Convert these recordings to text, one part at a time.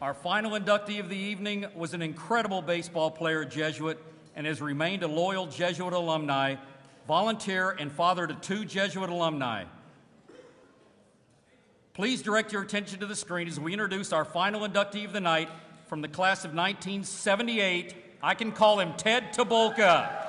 Our final inductee of the evening was an incredible baseball player, Jesuit, and has remained a loyal Jesuit alumni, volunteer, and father to 2 Jesuit alumni. Please direct your attention to the screen as we introduce our final inductee of the night from the class of 1978. I can call him Ted Tobolka.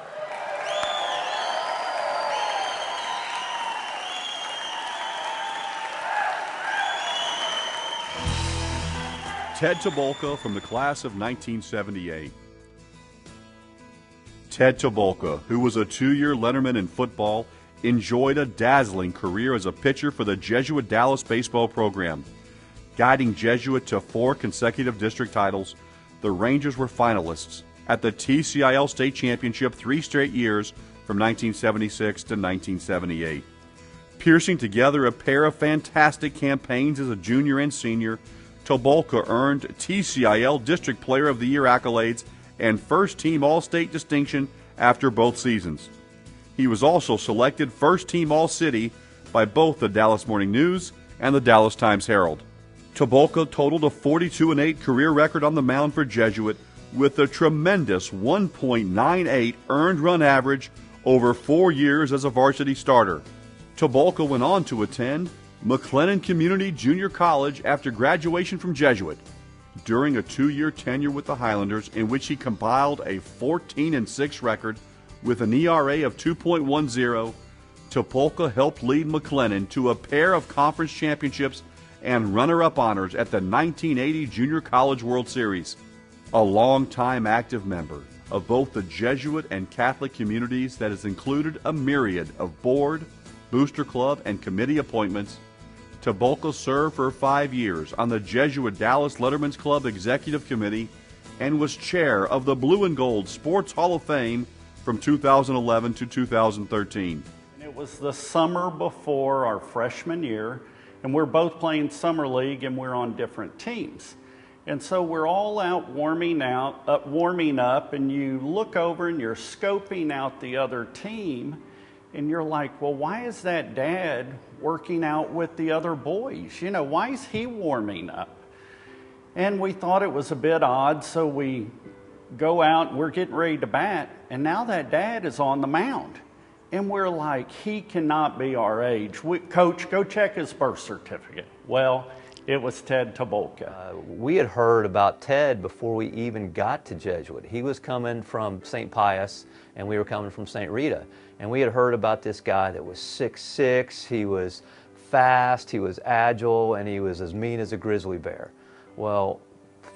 Ted Tobolka from the class of 1978. Ted Tobolka, who was a 2-year Letterman in football, enjoyed a dazzling career as a pitcher for the Jesuit Dallas baseball program. Guiding Jesuit to 4 consecutive district titles, the Rangers were finalists at the TCIL State Championship 3 straight years from 1976 to 1978. Piercing together a pair of fantastic campaigns as a junior and senior, Tobolka earned TCIL District Player of the Year accolades and first-team All-State distinction after both seasons. He was also selected first-team All-City by both the Dallas Morning News and the Dallas Times-Herald. Tobolka totaled a 42-8 career record on the mound for Jesuit with a tremendous 1.98 earned run average over 4 years as a varsity starter. Tobolka went on to attend McLennan Community Junior College after graduation from Jesuit. During a 2-year tenure with the Highlanders, in which he compiled a 14-6 record with an ERA of 2.10, Tobolka helped lead McLennan to a pair of conference championships and runner-up honors at the 1980 Junior College World Series. A long-time active member of both the Jesuit and Catholic communities that has included a myriad of board, booster club, and committee appointments, Tobolka served for 5 years on the Jesuit Dallas Lettermen's Club Executive Committee and was chair of the Blue and Gold Sports Hall of Fame from 2011 to 2013. It was the summer before our freshman year, and we're both playing summer league and we're on different teams. And so we're all out warming up, and you look over and you're scoping out the other team, and you're like, well, why is that dad working out with the other boys? You know, why is he warming up? And we thought it was a bit odd, so we go out, we're getting ready to bat, and now that dad is on the mound. And we're like, he cannot be our age. Coach, go check his birth certificate. Well, it was Ted Tobolka. We had heard about Ted before we even got to Jesuit. He was coming from St. Pius, and we were coming from St. Rita. And we had heard about this guy that was 6'6", he was fast, he was agile, and he was as mean as a grizzly bear. Well,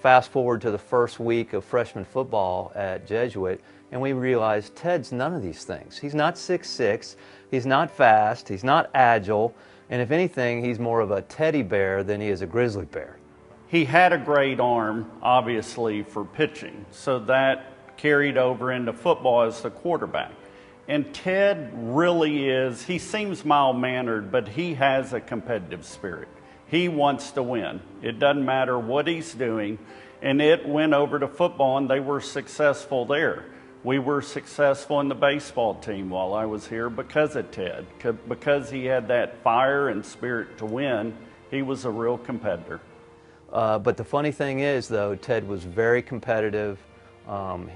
fast forward to the first week of freshman football at Jesuit, and we realized Ted's none of these things. He's not 6'6", he's not fast, he's not agile, and if anything, he's more of a teddy bear than he is a grizzly bear. He had a great arm, obviously, for pitching, so that carried over into football as the quarterback. And Ted really is, he seems mild-mannered, but he has a competitive spirit. He wants to win. It doesn't matter what he's doing. And it went over to football, and they were successful there. We were successful in the baseball team while I was here because of Ted. Because he had that fire and spirit to win, he was a real competitor. But the funny thing is, though, Ted was very competitive.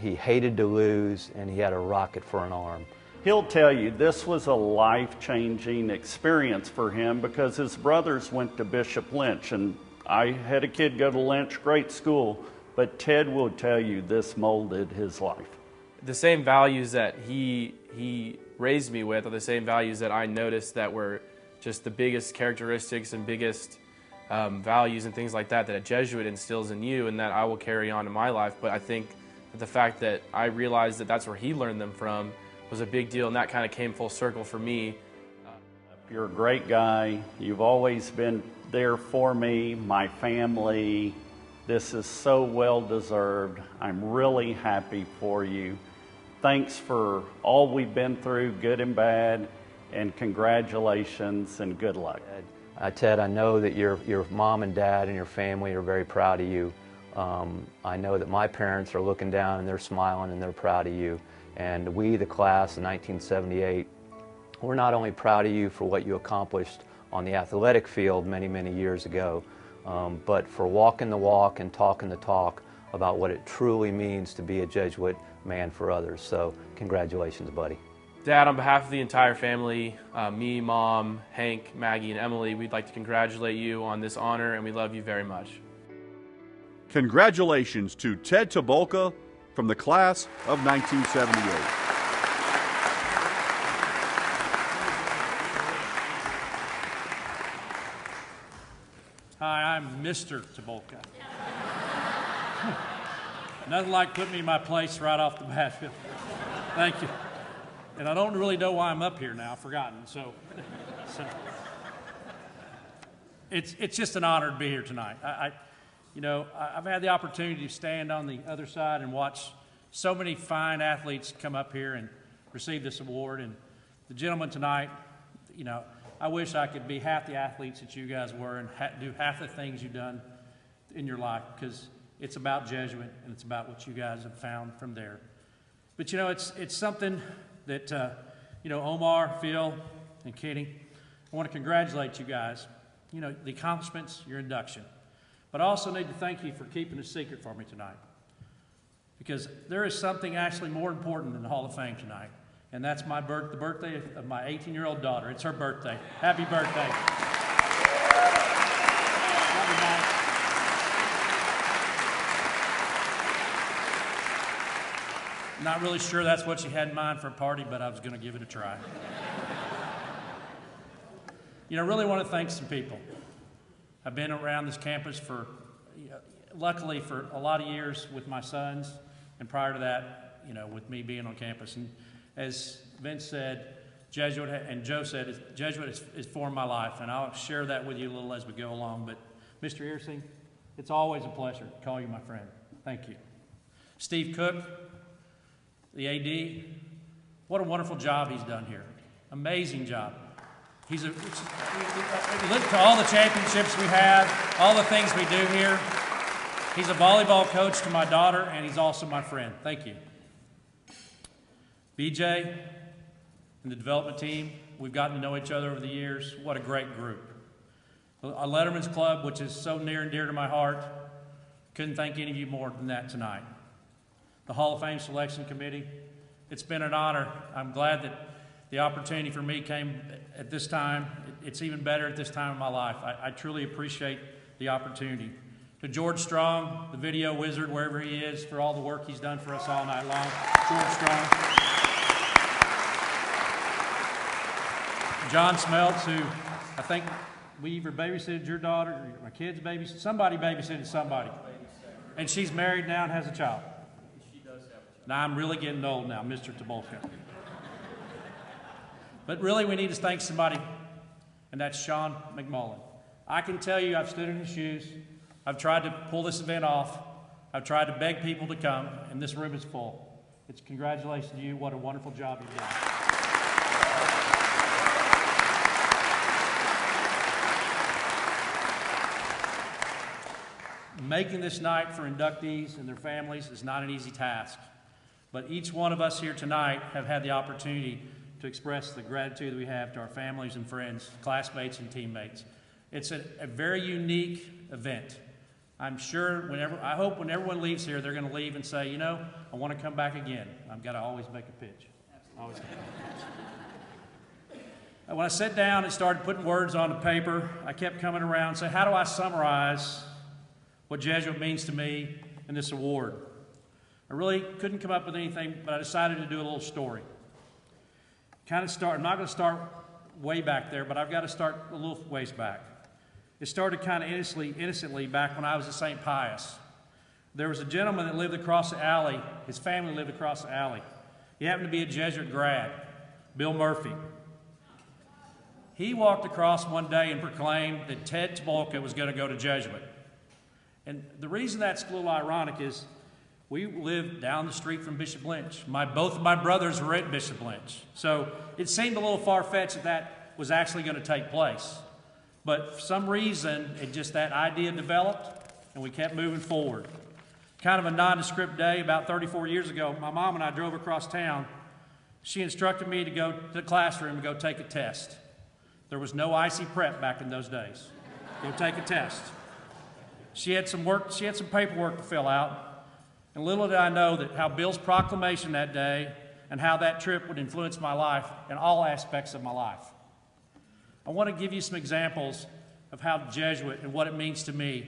He hated to lose, and he had a rocket for an arm. He'll tell you this was a life-changing experience for him because his brothers went to Bishop Lynch, and I had a kid go to Lynch, great school, but Ted will tell you this molded his life. The same values that he raised me with are the same values that I noticed that were just the biggest characteristics and biggest values and things like that that a Jesuit instills in you and that I will carry on in my life. But I think that the fact that I realized that that's where he learned them from was a big deal, and that kind of came full circle for me. You're a great guy. You've always been there for me, my family. This is so well deserved. I'm really happy for you. Thanks for all we've been through, good and bad, and congratulations and good luck. Ted, I know that your mom and dad and your family are very proud of you. I know that my parents are looking down and they're smiling and they're proud of you. And we, the class of 1978, we're not only proud of you for what you accomplished on the athletic field many, many years ago, but for walking the walk and talking the talk about what it truly means to be a Jesuit man for others. So congratulations, buddy. Dad, on behalf of the entire family, me, Mom, Hank, Maggie, and Emily, we'd like to congratulate you on this honor, and we love you very much. Congratulations to Ted Tobolka from the class of 1978. Hi, I'm Mr. Tobolka. Nothing like putting me in my place right off the bat. Thank you. And I don't really know why I'm up here now. I've forgotten. So it's just an honor to be here tonight. I've had the opportunity to stand on the other side and watch so many fine athletes come up here and receive this award. And the gentleman tonight, I wish I could be half the athletes that you guys were and do half the things you've done in your life, because it's about Jesuit and it's about what you guys have found from there. But it's something that Omar, Phil, and Kenny, I want to congratulate you guys. The accomplishments, your induction. But I also need to thank you for keeping a secret for me tonight, because there is something actually more important than the Hall of Fame tonight. And that's the birthday of my 18-year-old daughter. It's her birthday. Happy birthday. Not really sure that's what she had in mind for a party, but I was going to give it a try. I really want to thank some people. I've been around this campus luckily for a lot of years with my sons, and prior to that, with me being on campus. And as Vince said, Jesuit, and Joe said, Jesuit has formed my life, and I'll share that with you a little as we go along. But Mr. Earsing, it's always a pleasure to call you my friend. Thank you. Steve Cook, the AD, what a wonderful job he's done here. Amazing job. Look to all the championships we have, all the things we do here. He's a volleyball coach to my daughter, and he's also my friend. Thank you. BJ and the development team, we've gotten to know each other over the years. What a great group. A Lettermen's Club, which is so near and dear to my heart. Couldn't thank any of you more than that tonight. The Hall of Fame Selection Committee, it's been an honor. I'm glad that the opportunity for me came at this time. It's even better at this time of my life. I truly appreciate the opportunity. To George Strong, the video wizard, wherever he is, for all the work he's done for us all night long. George Strong. John Smeltz, who I think we either babysitted your daughter, or my kids babysitted, somebody babysitted somebody. And she's married now and has a child. She does have a child. Now I'm really getting old now, Mr. Tobolka. But really we need to thank somebody, and that's Sean McMullen. I can tell you I've stood in his shoes. I've tried to pull this event off. I've tried to beg people to come, and this room is full. It's congratulations to you. What a wonderful job you've done. Making this night for inductees and their families is not an easy task, but each one of us here tonight have had the opportunity to express the gratitude that we have to our families and friends, classmates and teammates. It's a very unique event. I'm sure I hope when everyone leaves here, they're going to leave and say, I want to come back again. I've got to always make a pitch. Always. When I sat down and started putting words on the paper, I kept coming around and saying, how do I summarize what Jesuit means to me and this award? I really couldn't come up with anything, but I decided to do a little story. I'm not going to start way back there, but I've got to start a little ways back. It started kind of innocently back when I was at St. Pius. There was a gentleman that lived across the alley. His family lived across the alley. He happened to be a Jesuit grad, Bill Murphy. He walked across one day and proclaimed that Ted Tobolka was going to go to Jesuit. And the reason that's a little ironic is we lived down the street from Bishop Lynch. Both of my brothers were at Bishop Lynch. So it seemed a little far-fetched that was actually going to take place. But for some reason, that idea developed, and we kept moving forward. Kind of a nondescript day, about 34 years ago, my mom and I drove across town. She instructed me to go to the classroom and go take a test. There was no IC prep back in those days. Go take a test. She had some paperwork to fill out, and little did I know that how Bill's proclamation that day and how that trip would influence my life in all aspects of my life. I want to give you some examples of how Jesuit and what it means to me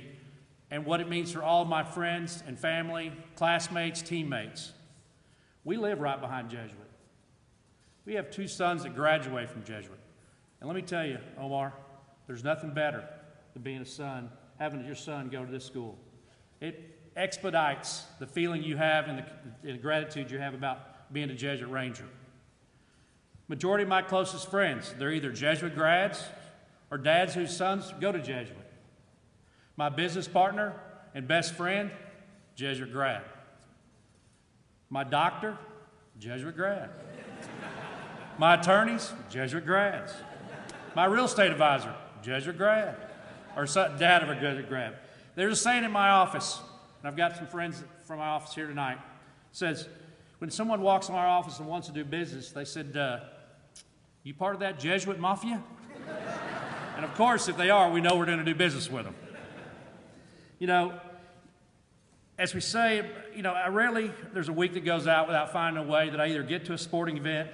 and what it means for all of my friends and family, classmates, teammates. We live right behind Jesuit. We have 2 sons that graduate from Jesuit. And let me tell you, Omar, there's nothing better than being a son, having your son go to this school. It expedites the feeling you have and the gratitude you have about being a Jesuit Ranger. Majority of my closest friends, they're either Jesuit grads or dads whose sons go to Jesuit. My business partner and best friend, Jesuit grad. My doctor, Jesuit grad. My attorneys, Jesuit grads. My real estate advisor, Jesuit grad, or dad of a Jesuit grad. There's a saying in my office, and I've got some friends from my office here tonight. It says, when someone walks in our office and wants to do business, they said, you part of that Jesuit mafia? And of course, if they are, we know we're going to do business with them. You know, as we say, you know, there's a week that goes out without finding a way that I either get to a sporting event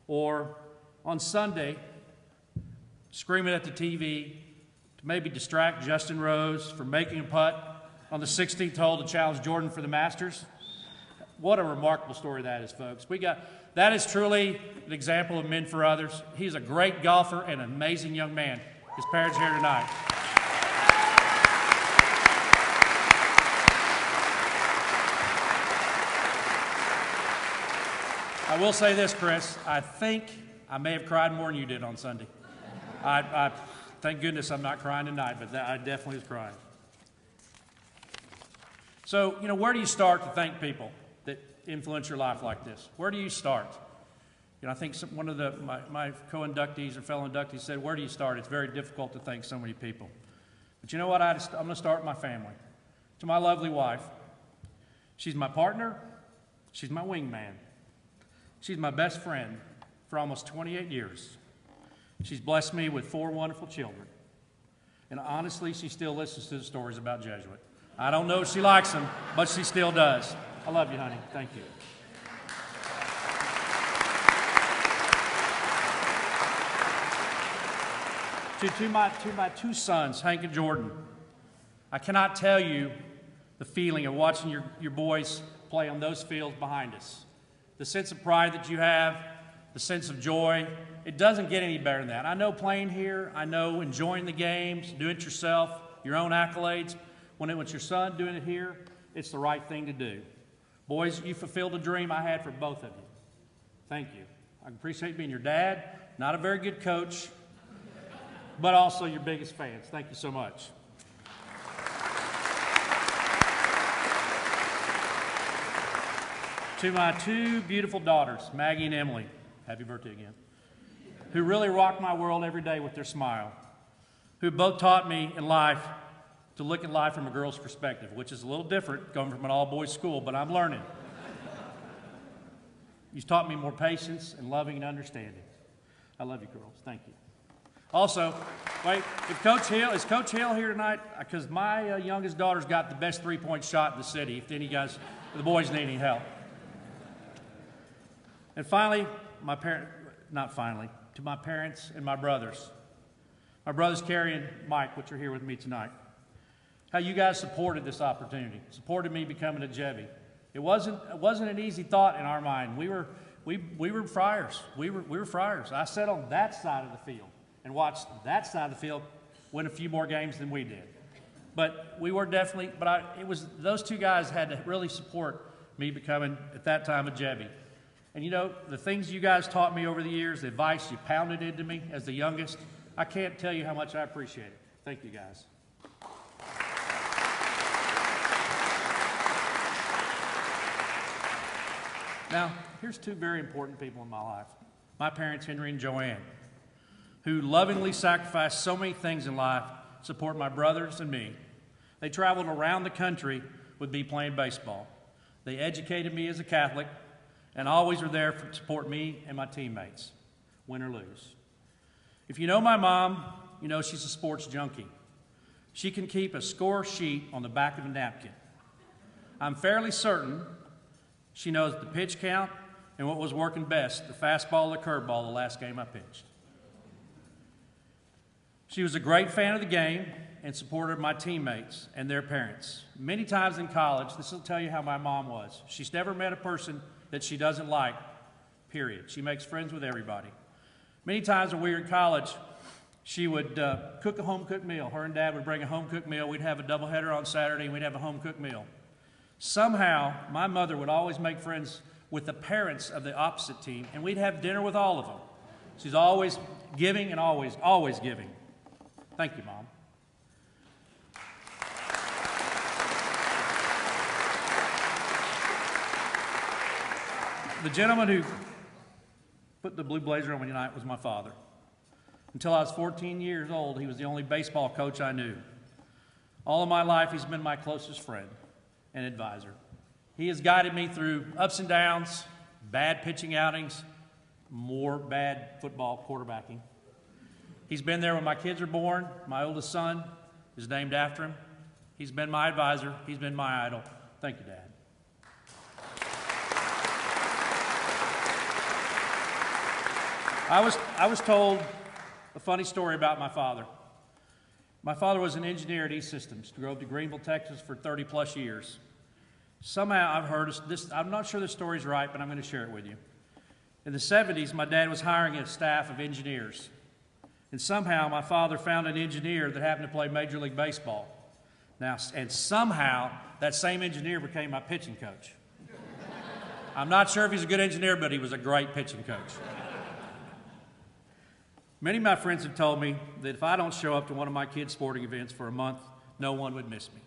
or on Sunday, screaming at the TV to maybe distract Justin Rose from making a putt on the 16th hole to challenge Jordan for the Masters. What a remarkable story that is, folks. That is truly an example of men for others. He's a great golfer and an amazing young man. His parents here tonight. I will say this, Chris. I think I may have cried more than you did on Sunday. I thank goodness I'm not crying tonight, but I definitely was crying. So, you know, where do you start to thank people that influence your life like this? Where do you start? You know, I think one of my co-inductees or fellow inductees said, where do you start? It's very difficult to thank so many people. But you know what? I'm going to start with my family. To my lovely wife. She's my partner. She's my wingman. She's my best friend for almost 28 years. She's blessed me with 4 wonderful children. And honestly, she still listens to the stories about Jesuit. I don't know if she likes them, but she still does. I love you, honey. Thank you. To my 2 sons, Hank and Jordan, I cannot tell you the feeling of watching your boys play on those fields behind us. The sense of pride that you have, the sense of joy, it doesn't get any better than that. I know playing here, I know enjoying the games, doing it yourself, your own accolades. When it was your son doing it here, it's the right thing to do. Boys, you fulfilled a dream I had for both of you. Thank you. I appreciate being your dad, not a very good coach, but also your biggest fans. Thank you so much. To my 2 beautiful daughters, Maggie and Emily, happy birthday again, who really rock my world every day with their smile, who both taught me in life to look at life from a girl's perspective, which is a little different coming from an all-boys school, but I'm learning. You've taught me more patience and loving and understanding. I love you, girls. Thank you. Also, wait, is Coach Hill here tonight? Because my youngest daughter's got the best 3-point shot in the city, if any guys, the boys need any help. And finally, to my parents and my brothers. My brothers Carrie and Mike, which are here with me tonight. How you guys supported this opportunity, supported me becoming a Jevy. It wasn't an easy thought in our mind. We were friars. We were friars. I sat on that side of the field and watched that side of the field win a few more games than we did. But we were definitely, it was those 2 guys had to really support me becoming, at that time, a Jevy. And you know, the things you guys taught me over the years, the advice you pounded into me as the youngest, I can't tell you how much I appreciate it. Thank you, guys. Now, here's 2 very important people in my life. My parents, Henry and Joanne, who lovingly sacrificed so many things in life to support my brothers and me. They traveled around the country with me playing baseball. They educated me as a Catholic and always were there to support me and my teammates, win or lose. If you know my mom, you know she's a sports junkie. She can keep a score sheet on the back of a napkin. I'm fairly certain she knows the pitch count and what was working best, the fastball or the curveball, the last game I pitched. She was a great fan of the game and supported my teammates and their parents. Many times in college, this will tell you how my mom was. She's never met a person that she doesn't like, period. She makes friends with everybody. Many times when we were in college, she would cook a home-cooked meal. Her and Dad would bring a home-cooked meal. We'd have a doubleheader on Saturday, and we'd have a home-cooked meal. Somehow, my mother would always make friends with the parents of the opposite team, and we'd have dinner with all of them. She's always giving and always giving. Thank you, Mom. The gentleman who put the blue blazer on me tonight was my father. Until I was 14 years old, he was the only baseball coach I knew. All of my life, he's been my closest friend and advisor. He has guided me through ups and downs, bad pitching outings, more bad football quarterbacking. He's been there when my kids were born. My oldest son is named after him. He's been my advisor. He's been my idol. Thank you, Dad. I was told a funny story about my father. My father was an engineer at E-Systems, drove to Greenville, Texas for 30-plus years. Somehow I've heard this, I'm not sure the story's right, but I'm going to share it with you. In the 70s, my dad was hiring a staff of engineers. And somehow my father found an engineer that happened to play Major League Baseball. And somehow that same engineer became my pitching coach. I'm not sure if he's a good engineer, but he was a great pitching coach. Many of my friends have told me that if I don't show up to one of my kids' sporting events for a month, no one would miss me.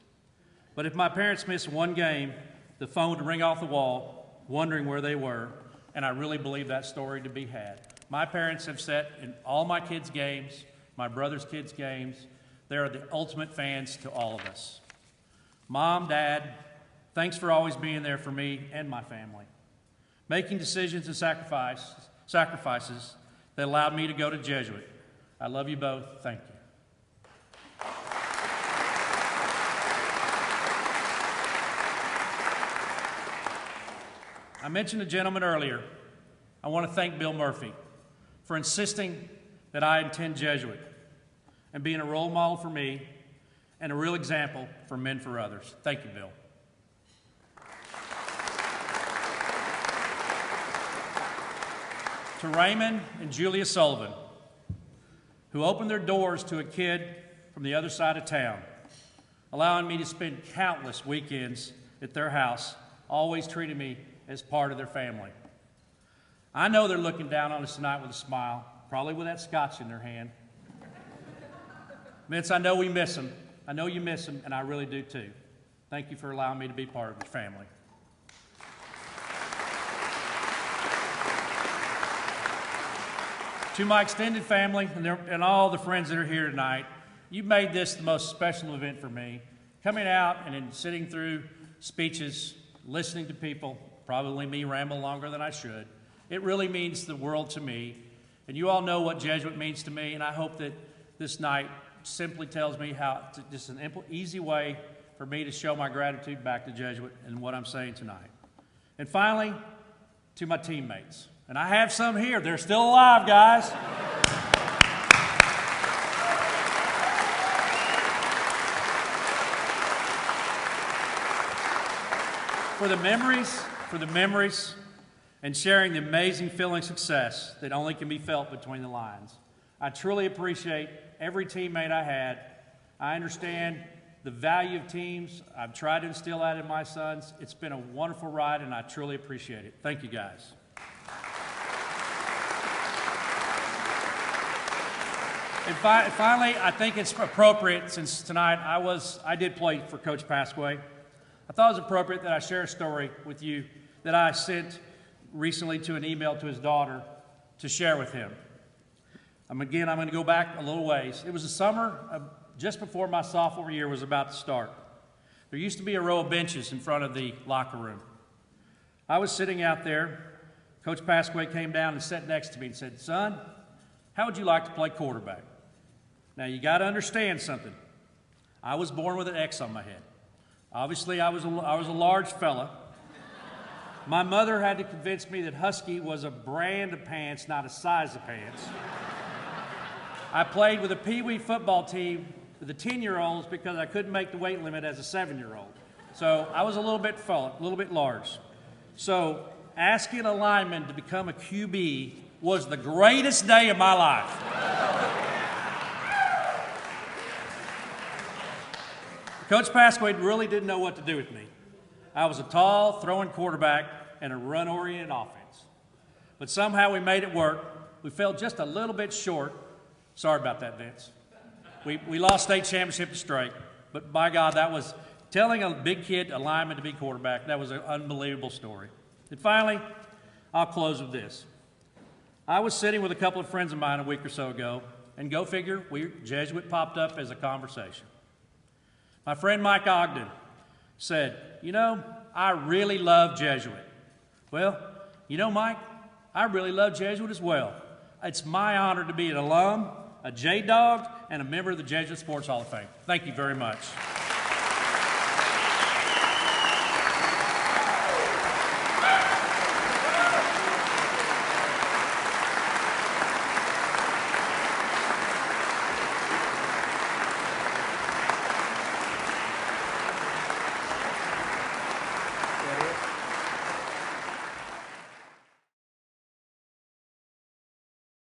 But if my parents missed one game, the phone would ring off the wall, wondering where they were, and I really believe that story to be had. My parents have sat in all my kids' games, my brother's kids' games. They are the ultimate fans to all of us. Mom, Dad, thanks for always being there for me and my family. Making decisions and sacrifices that allowed me to go to Jesuit. I love you both. Thank you. I mentioned a gentleman earlier. I want to thank Bill Murphy for insisting that I attend Jesuit and being a role model for me and a real example for men for others. Thank you, Bill. To Raymond and Julia Sullivan, who opened their doors to a kid from the other side of town, allowing me to spend countless weekends at their house, always treating me as part of their family. I know they're looking down on us tonight with a smile, probably with that scotch in their hand. Vince, I know we miss them. I know you miss them, and I really do too. Thank you for allowing me to be part of your family. To my extended family and all the friends that are here tonight, you've made this the most special event for me. Coming out and then sitting through speeches, listening to people, probably me ramble longer than I should, it really means the world to me. And you all know what Jesuit means to me, and I hope that this night simply tells me how, just an easy way for me to show my gratitude back to Jesuit and what I'm saying tonight. And finally, to my teammates. And I have some here. They're still alive, guys. For the memories, and sharing the amazing feeling of success that only can be felt between the lines. I truly appreciate every teammate I had. I understand the value of teams. I've tried to instill that in my sons. It's been a wonderful ride, and I truly appreciate it. Thank you, guys. And finally, I think it's appropriate, since tonight I did play for Coach Pasquay. I thought it was appropriate that I share a story with you that I sent recently to an email to his daughter to share with him. Again, I'm going to go back a little ways. It was the summer just before my sophomore year was about to start. There used to be a row of benches in front of the locker room. I was sitting out there. Coach Pasquay came down and sat next to me and said, "Son, how would you like to play quarterback?" Now, you got to understand something. I was born with an X on my head. Obviously, I was a large fella. My mother had to convince me that Husky was a brand of pants, not a size of pants. I played with a pee-wee football team with the 10-year-olds because I couldn't make the weight limit as a 7-year-old. So I was a little bit large. So asking a lineman to become a QB was the greatest day of my life. Coach Pasquale really didn't know what to do with me. I was a tall, throwing quarterback and a run-oriented offense. But somehow we made it work. We fell just a little bit short. Sorry about that, Vince. We lost state championship to Strake, but by God, that was telling a big kid, a lineman, to be quarterback. That was an unbelievable story. And finally, I'll close with this. I was sitting with a couple of friends of mine a week or so ago, and go figure, Jesuit popped up as a conversation. My friend Mike Ogden said, you know, I really love Jesuit. Well, you know, Mike, I really love Jesuit as well. It's my honor to be an alum, a J-Dog, and a member of the Jesuit Sports Hall of Fame. Thank you very much.